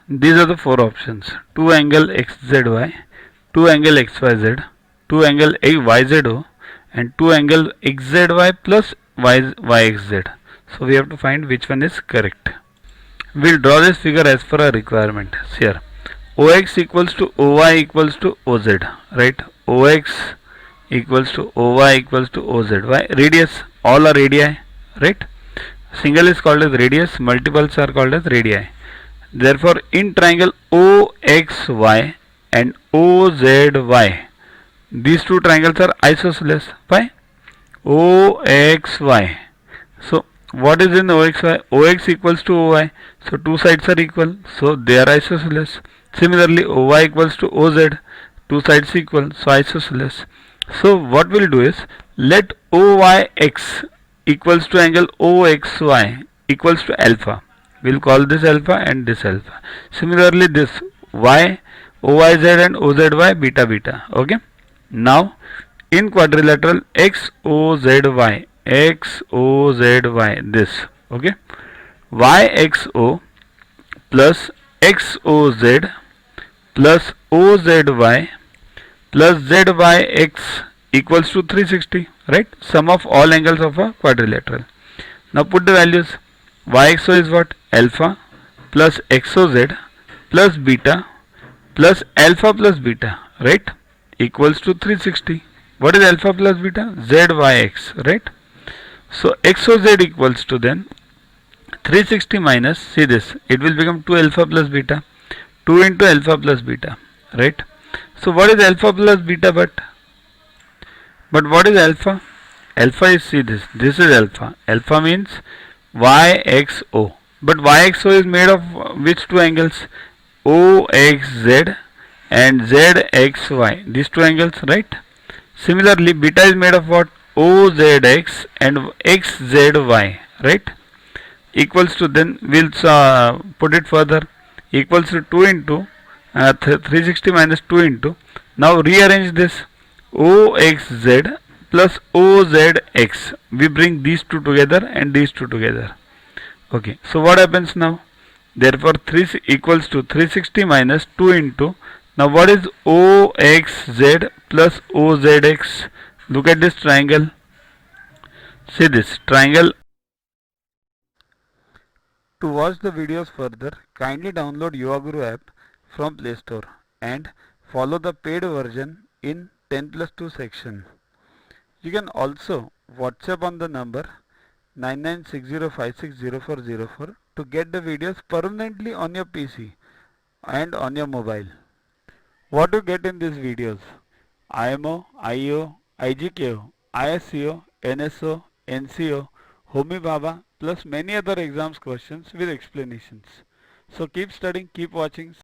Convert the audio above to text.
These are the four options: 2 angle xzy, 2 angle xyz, 2 angle yzo, and 2 angle xzy plus yxz. So we have to find which one is correct. We'll draw this figure as per our requirement. Here, OX equals to OY equals to OZ, right? OX equals to OY equals to OZ. Why? Radius, all are radii, right? Single is called as radius, multiples are called as radii. Therefore, in triangle OXY and OZY, these two triangles are isosceles. Why? OXY. So, what is in OXY? OX equals to OY. So, two sides are equal. So, they are isosceles. Similarly, OY equals to OZ. Two sides equal. So, isosceles. So, what we'll do is, let OYX equals to angle OXY equals to alpha. We'll call this alpha and this alpha. Similarly, this Y, OYZ and OZY beta beta. Okay. Now, in quadrilateral XOZY, XOZY, this. Okay. YXO plus XOZ plus OZY plus ZYX equals to 360, right? Sum of all angles of a quadrilateral. Now put the values. YXO is what? Alpha plus XOZ plus beta plus alpha plus beta, right? Equals to 360. What is alpha plus beta? ZYX, right? So XOZ equals to then 360 minus, see this, it will become 2 alpha plus beta. 2 into alpha plus beta, right? So what is alpha plus beta? But what is alpha? Alpha is, see this is alpha. Alpha means YXO. But YXO is made of which two angles? OXZ and ZXY. These two angles, right? Similarly, beta is made of what? OZX and XZY, right? Equals to, then we'll put it further, equals to 2 into 360 minus 2 into, now rearrange this, OXZ plus OZX. We bring these two together and these two together. Okay, so what happens now? Therefore, 3 equals to 360 minus 2 into, now what is OXZ plus OZX? Look at this triangle. See this triangle. To watch the videos further, kindly download Yuva app from Play Store and follow the paid version in 10+2 section. You can also WhatsApp on the number 9960560404 to get the videos permanently on your PC and on your mobile. What to get in these videos? IMO, IO, IGKO, ISCO, NSO, NCO, Homi Bhabha plus many other exams questions with explanations. So keep studying, keep watching.